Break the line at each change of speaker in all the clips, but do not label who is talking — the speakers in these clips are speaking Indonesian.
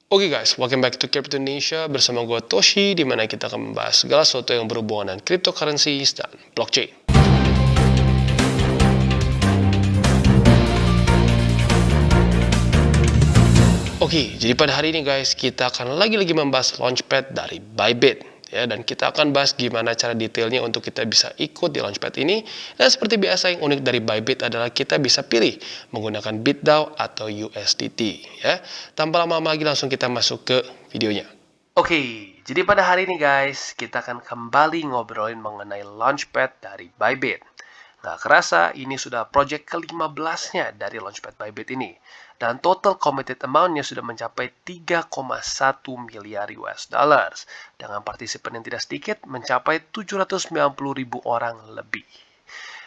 Oke guys, welcome back to Crypto Indonesia bersama gue Toshi, di mana kita akan membahas segala sesuatu yang berhubungan dengan cryptocurrencies dan blockchain. Oke, jadi pada hari ini guys, kita akan lagi-lagi membahas launchpad dari Bybit. Ya, dan kita akan bahas gimana cara detailnya untuk kita bisa ikut di launchpad ini. Dan seperti biasa, yang unik dari Bybit adalah kita bisa pilih menggunakan BitDAO atau USDT. Ya, tanpa lama-lama lagi langsung kita masuk ke videonya. Oke, jadi pada hari ini guys, kita akan kembali ngobrolin mengenai launchpad dari Bybit. Nggak kerasa, ini sudah project ke-15-nya dari launchpad Bybit ini. Dan total committed amount-nya sudah mencapai 3,1 miliar US dollars. Dengan partisipan yang tidak sedikit mencapai 790.000 orang lebih.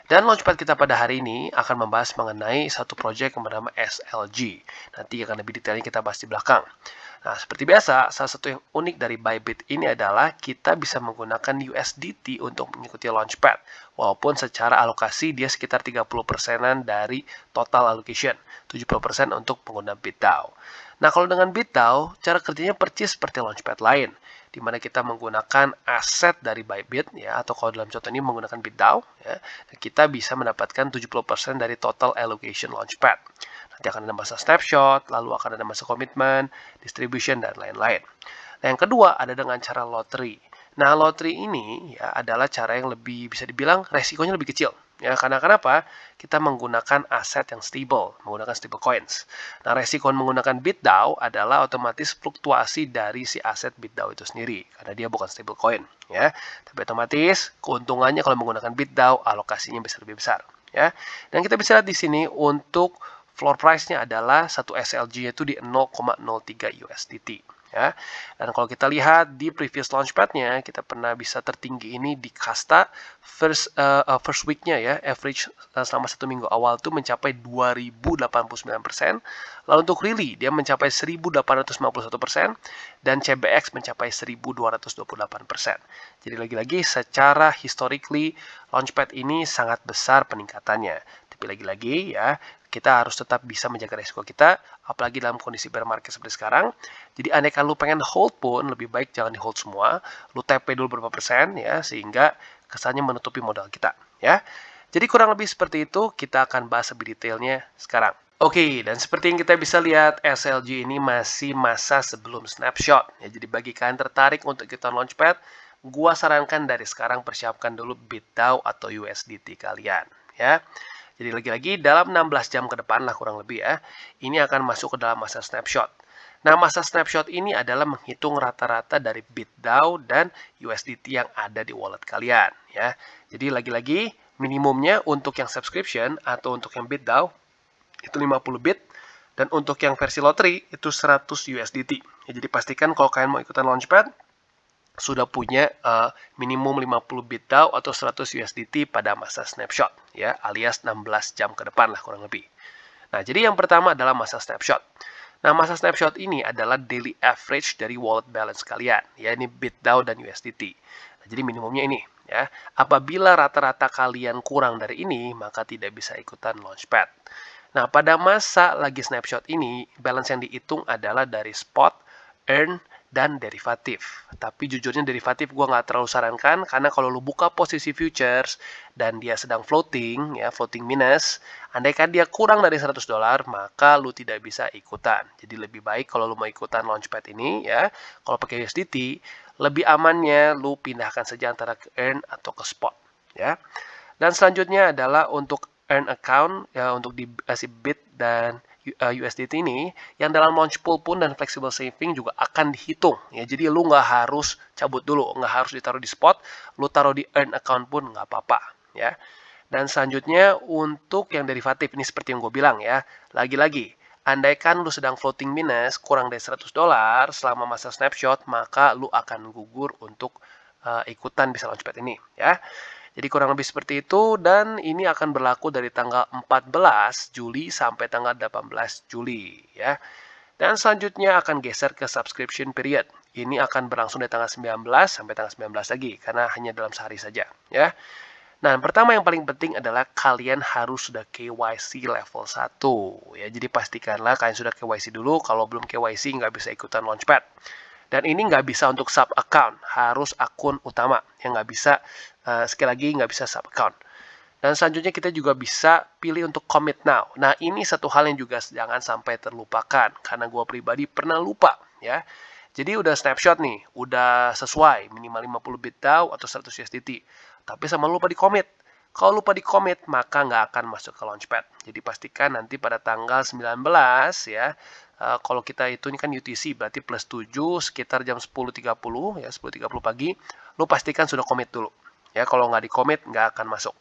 Dan launchpad kita pada hari ini akan membahas mengenai satu project yang bernama SLG. Nanti akan lebih detailnya kita bahas di belakang. Nah, seperti biasa, salah satu yang unik dari Bybit ini adalah kita bisa menggunakan USDT untuk mengikuti launchpad. Walaupun secara alokasi dia sekitar 30%-an dari total allocation. 70% untuk pengguna BitDAO. Nah, kalau dengan BitDAO, cara kerjanya persis seperti launchpad lain, di mana kita menggunakan aset dari Bybit, ya, atau kalau dalam contoh ini menggunakan BitDAO, ya, kita bisa mendapatkan 70% dari total allocation launchpad. Nanti akan ada masa snapshot, lalu akan ada masa komitmen, distribution, dan lain-lain. Nah, yang kedua ada dengan cara lottery. Nah, lottery ini ya adalah cara yang lebih bisa dibilang resikonya lebih kecil. Ya, karena kenapa? Kita menggunakan aset yang stable, menggunakan stable coins. Nah, resiko menggunakan BitDAO adalah otomatis fluktuasi dari si aset BitDAO itu sendiri, karena dia bukan stable coin. Ya, tapi otomatis keuntungannya kalau menggunakan BitDAO alokasinya bisa lebih besar. Ya, dan kita bisa lihat di sini untuk floor price-nya adalah satu SLG yaitu di 0,03 USDT. Ya. Dan kalau kita lihat di previous launchpad-nya, kita pernah bisa tertinggi ini di kasta first week-nya ya, average selama 1 minggu awal itu mencapai 2089%. Lalu untuk Really, dia mencapai 1851% dan CBX mencapai 1228%. Jadi lagi-lagi secara historically launchpad ini sangat besar peningkatannya. Tapi lagi-lagi ya, kita harus tetap bisa menjaga risiko kita, apalagi dalam kondisi bear market seperti sekarang. Jadi andaikan lu pengen hold pun, lebih baik jangan di hold semua. Lu TP dulu berapa persen ya, sehingga kesannya menutupi modal kita. Ya. Jadi kurang lebih seperti itu, kita akan bahas lebih detailnya sekarang. Oke, dan seperti yang kita bisa lihat, SLG ini masih masa sebelum snapshot. Ya, jadi bagi kalian tertarik untuk ikutan launchpad, gua sarankan dari sekarang persiapkan dulu BitDAO atau USDT kalian. Ya. Jadi lagi-lagi dalam 16 jam ke depan lah kurang lebih ya, ini akan masuk ke dalam masa snapshot. Nah, masa snapshot ini adalah menghitung rata-rata dari BitDAO dan USDT yang ada di wallet kalian ya. Jadi lagi-lagi minimumnya untuk yang subscription atau untuk yang BitDAO itu 50 bit dan untuk yang versi lottery itu 100 USDT. Ya, jadi pastikan kalau kalian mau ikutan launchpad sudah punya minimum 50 BitDAO atau 100 USDT pada masa snapshot ya, alias 16 jam ke depan lah kurang lebih. Nah, jadi yang pertama adalah masa snapshot. Nah, masa snapshot ini adalah daily average dari wallet balance kalian, ya ini BitDAO dan USDT. Nah, jadi minimumnya ini ya. Apabila rata-rata kalian kurang dari ini, maka tidak bisa ikutan launchpad. Nah, pada masa lagi snapshot ini, balance yang dihitung adalah dari spot, earn, dan derivatif. Tapi jujurnya derivatif gue nggak terlalu sarankan karena kalau lu buka posisi futures dan dia sedang floating, ya floating minus, andaikan dia kurang dari $100, maka lu tidak bisa ikutan. Jadi lebih baik kalau lu mau ikutan launchpad ini, ya kalau pakai USDT, lebih amannya lu pindahkan saja antara ke earn atau ke spot, ya. Dan selanjutnya adalah untuk earn account, ya untuk dikasih bit dan USDT ini, yang dalam launch pool pun dan flexible saving juga akan dihitung. Ya, jadi lu nggak harus cabut dulu, nggak harus ditaruh di spot, lu taruh di earn account pun nggak apa-apa. Ya. Dan selanjutnya untuk yang derivatif ini seperti yang gue bilang ya, lagi-lagi, andaikan lu sedang floating minus kurang dari $100 selama masa snapshot, maka lu akan gugur untuk ikutan bisa launchpad ini. Ya. Jadi kurang lebih seperti itu dan ini akan berlaku dari tanggal 14 Juli sampai tanggal 18 Juli ya. Dan selanjutnya akan geser ke subscription period. Ini akan berlangsung dari tanggal 19 sampai tanggal 19 lagi karena hanya dalam sehari saja ya. Nah, yang pertama yang paling penting adalah kalian harus sudah KYC level 1 ya. Jadi pastikanlah kalian sudah KYC dulu. Kalau belum KYC nggak bisa ikutan Launchpad. Dan ini nggak bisa untuk sub account, harus akun utama. Yang nggak bisa, sekali lagi nggak bisa sub account. Dan selanjutnya kita juga bisa pilih untuk commit now. Nah, ini satu hal yang juga jangan sampai terlupakan. Karena gue pribadi pernah lupa ya. Jadi udah snapshot nih, udah sesuai minimal 50 bit DAO atau 100 USDT. Tapi sama lupa di commit. Kalau lupa di commit, maka nggak akan masuk ke Launchpad. Jadi pastikan nanti pada tanggal 19 ya, kalau kita itu ini kan UTC, berarti plus 7 sekitar jam 10.30 ya, 10.30 pagi, lu pastikan sudah commit dulu. Ya, kalau nggak di commit, nggak akan masuk.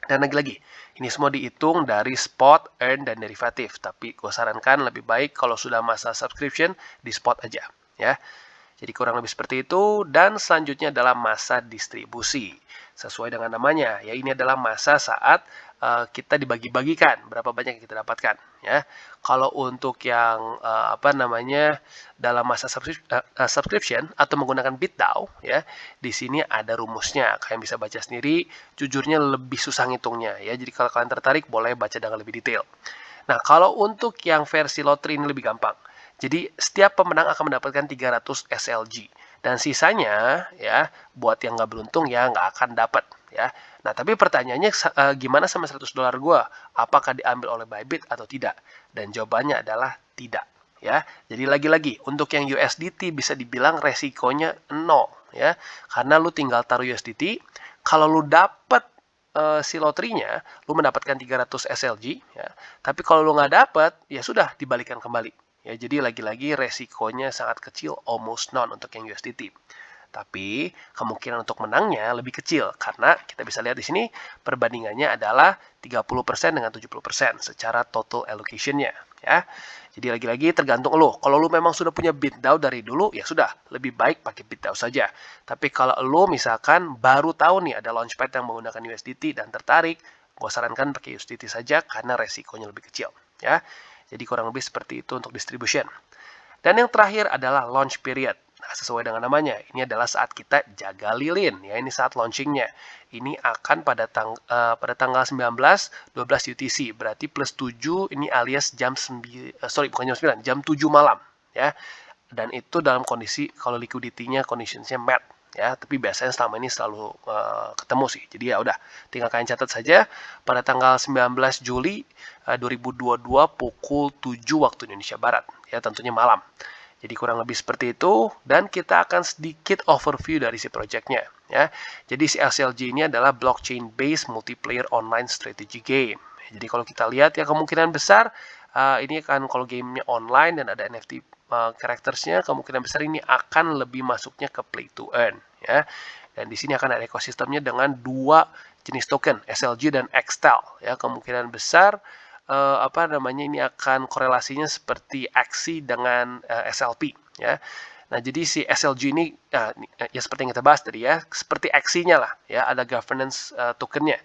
Dan lagi-lagi, ini semua dihitung dari spot, earn, dan derivatif. Tapi gue sarankan lebih baik kalau sudah masa subscription, di spot aja. Ya. Jadi kurang lebih seperti itu. Dan selanjutnya adalah masa distribusi. Sesuai dengan namanya, ya ini adalah masa saat kita dibagi-bagikan berapa banyak yang kita dapatkan. Ya, kalau untuk yang dalam masa subscription atau menggunakan BitDAO, ya di sini ada rumusnya. Kalian bisa baca sendiri. Jujurnya lebih susah ngitungnya, ya. Jadi kalau kalian tertarik, boleh baca dengan lebih detail. Nah, kalau untuk yang versi lottery ini lebih gampang. Jadi setiap pemenang akan mendapatkan 300 SLG. Dan sisanya ya buat yang nggak beruntung ya nggak akan dapat ya. Nah tapi pertanyaannya gimana sama $100 gue? Apakah diambil oleh Bybit atau tidak? Dan jawabannya adalah tidak ya. Jadi lagi-lagi untuk yang USDT bisa dibilang resikonya 0 ya. Karena lu tinggal taruh USDT. Kalau lu dapat si lotrinya, lu mendapatkan 300 SLG ya. Tapi kalau lu nggak dapat, ya sudah dibalikan kembali. Ya, jadi lagi-lagi resikonya sangat kecil, almost none untuk yang USDT. Tapi kemungkinan untuk menangnya lebih kecil karena kita bisa lihat di sini perbandingannya adalah 30% dengan 70% secara total allocation-nya ya. Jadi lagi-lagi tergantung lo. Kalau lo memang sudah punya BitDAO dari dulu ya sudah, lebih baik pakai BitDAO saja. Tapi kalau lo misalkan baru tahu nih ada Launchpad yang menggunakan USDT dan tertarik, gue sarankan pakai USDT saja karena resikonya lebih kecil ya. Jadi kurang lebih seperti itu untuk distribution. Dan yang terakhir adalah launch period. Nah, sesuai dengan namanya, ini adalah saat kita jaga lilin. Ya, ini saat launchingnya. Ini akan pada tanggal 19, 12 UTC. Berarti plus 7, ini alias jam 9, bukan jam 9, jam 7 malam. Ya. Dan itu dalam kondisi, kalau liquidity-nya, conditions-nya met. Ya, tapi biasanya selama ini selalu ketemu sih. Jadi ya udah, tinggal kalian catat saja pada tanggal 19 Juli 2022 pukul 7 waktu Indonesia Barat. Ya, tentunya malam. Jadi kurang lebih seperti itu dan kita akan sedikit overview dari si projectnya ya. Jadi si SLG ini adalah blockchain based multiplayer online strategy game. Jadi kalau kita lihat ya kemungkinan besar ini kan kalau gamenya online dan ada NFT karakternya, kemungkinan besar ini akan lebih masuknya ke play to earn ya. Dan di sini akan ada ekosistemnya dengan dua jenis token SLG dan XTAL ya. Kemungkinan besar ini akan korelasinya seperti aksi dengan SLP ya. Nah, jadi si SLG ini ya seperti yang kita bahas tadi ya, seperti aksinya lah ya, ada governance tokennya.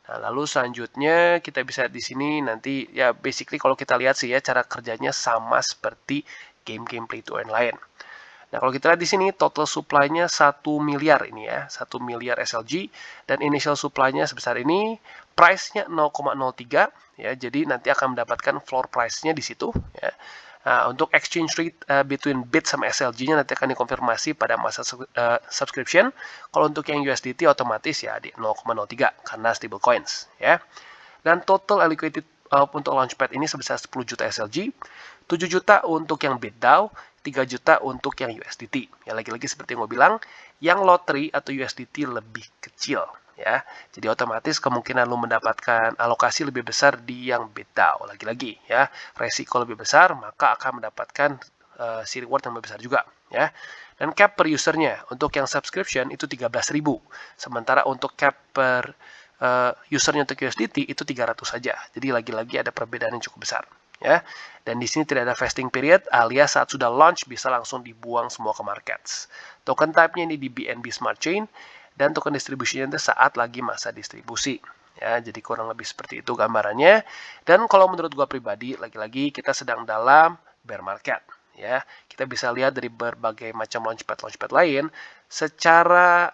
Nah, lalu selanjutnya kita bisa di sini nanti ya basically kalau kita lihat sih ya cara kerjanya sama seperti game-game play to earn lain. Nah, kalau kita lihat di sini total supply-nya 1 miliar ini ya, 1 miliar SLG dan initial supply-nya sebesar ini, price-nya 0,03 ya. Jadi nanti akan mendapatkan floor price-nya di situ ya. Nah, untuk exchange rate between BIT sama SLG-nya nanti akan dikonfirmasi pada masa subscription. Kalau untuk yang USDT otomatis ya di 0,03 karena stable coins ya. Dan total allocated untuk Launchpad ini sebesar 10 juta SLG, 7 juta untuk yang BitDAO, 3 juta untuk yang USDT. Ya lagi-lagi seperti yang gue bilang, yang lottery atau USDT lebih kecil ya. Jadi otomatis kemungkinan lu mendapatkan alokasi lebih besar di yang BitDAO. Lagi-lagi ya, resiko lebih besar maka akan mendapatkan si reward yang lebih besar juga ya. Dan cap per usernya untuk yang subscription itu 13.000. Sementara untuk cap per usernya untuk USDT itu 300 saja. Jadi lagi-lagi ada perbedaan yang cukup besar ya. Dan di sini tidak ada vesting period alias saat sudah launch bisa langsung dibuang semua ke markets. Token type-nya ini di BNB Smart Chain dan token distribusinya itu saat lagi masa distribusi. Ya, jadi kurang lebih seperti itu gambarannya. Dan kalau menurut gua pribadi, lagi-lagi kita sedang dalam bear market. ya. Kita bisa lihat dari berbagai macam launchpad lain, secara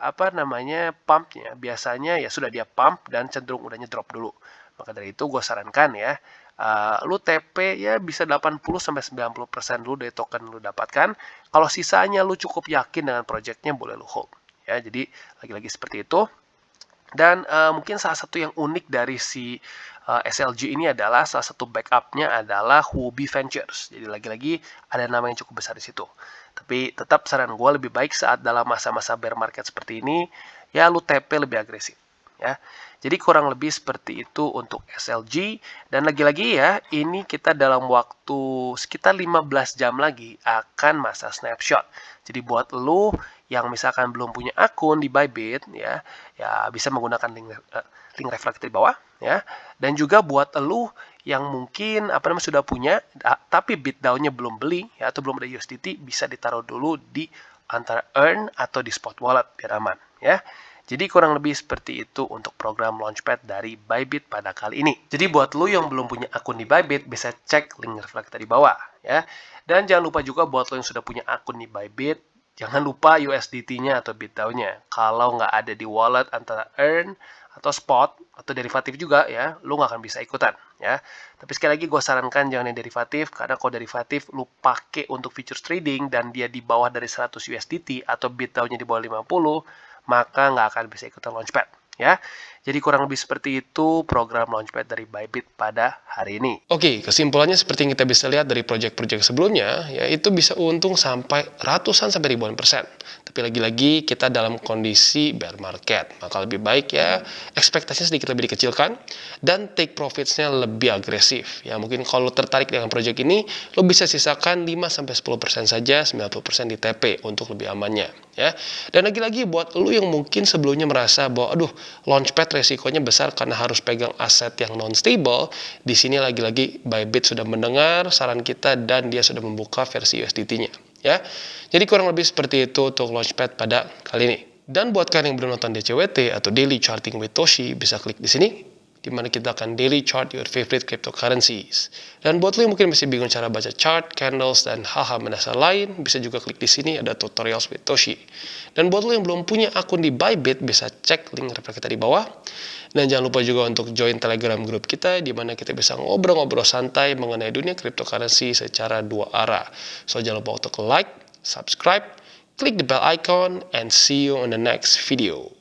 pumpnya biasanya ya sudah dia pump dan cenderung udahnya drop dulu. Maka dari itu gue sarankan ya, lu TP ya bisa 80-90% dulu dari token lu dapatkan. Kalau sisanya lu cukup yakin dengan projectnya, boleh lu hold. Ya, jadi lagi-lagi seperti itu. Dan mungkin salah satu yang unik dari si SLG ini adalah salah satu backupnya adalah Huobi Ventures. Jadi lagi-lagi ada nama yang cukup besar di situ. Tapi tetap saran gue lebih baik saat dalam masa-masa bear market seperti ini, ya lu TP lebih agresif. Ya, jadi kurang lebih seperti itu untuk SLG. Dan lagi-lagi ya, ini kita dalam waktu sekitar 15 jam lagi akan masa snapshot. Jadi buat lu yang misalkan belum punya akun di Bybit ya bisa menggunakan link reflektor di bawah ya. Dan juga buat lu yang mungkin sudah punya tapi Bitdown-nya belum beli ya atau belum ada USDT, bisa ditaruh dulu di antara Earn atau di Spot Wallet biar aman ya. Jadi kurang lebih seperti itu untuk program Launchpad dari Bybit pada kali ini. Jadi buat lu yang belum punya akun di Bybit, bisa cek link reflektor di bawah ya. Dan jangan lupa juga buat lu yang sudah punya akun di Bybit, jangan lupa USDT-nya atau Bitdown-nya. Kalau nggak ada di wallet antara Earn atau Spot atau derivatif juga ya, lu nggak akan bisa ikutan ya. Tapi sekali lagi gue sarankan jangan yang derivatif, karena kalau derivatif lu pakai untuk futures trading dan dia di bawah dari 100 USDT atau Bitdown-nya di bawah 50, maka nggak akan bisa ikutan Launchpad ya. Jadi kurang lebih seperti itu program Launchpad dari Bybit pada hari ini. Oke, kesimpulannya seperti yang kita bisa lihat dari project-project sebelumnya, yaitu bisa untung sampai ratusan sampai ribuan persen. Tapi lagi-lagi kita dalam kondisi bear market, maka lebih baik ya ekspektasinya sedikit lebih dikecilkan dan take profits-nya lebih agresif. Ya mungkin kalau tertarik dengan project ini, lo bisa sisakan 5-10% saja, 90% di TP untuk lebih amannya ya. Dan lagi-lagi buat lo yang mungkin sebelumnya merasa bahwa aduh, Launchpad resikonya besar karena harus pegang aset yang non-stable, di sini lagi-lagi Bybit sudah mendengar saran kita dan dia sudah membuka versi USDT-nya ya. Jadi kurang lebih seperti itu untuk Launchpad pada kali ini. Dan buat kalian yang belum nonton DCWT atau Daily Charting with Toshi, bisa klik di sini, di mana kita akan daily chart your favorite cryptocurrencies. Dan buat lo yang mungkin masih bingung cara baca chart, candles, dan hal-hal mendasar lain, bisa juga klik di sini, ada tutorials with Toshi. Dan buat lo yang belum punya akun di Bybit, bisa cek link reflektor kita di bawah. Dan jangan lupa juga untuk join Telegram group kita, di mana kita bisa ngobrol-ngobrol santai mengenai dunia cryptocurrency secara dua arah. So jangan lupa untuk like, subscribe, click the bell icon, and see you on the next video.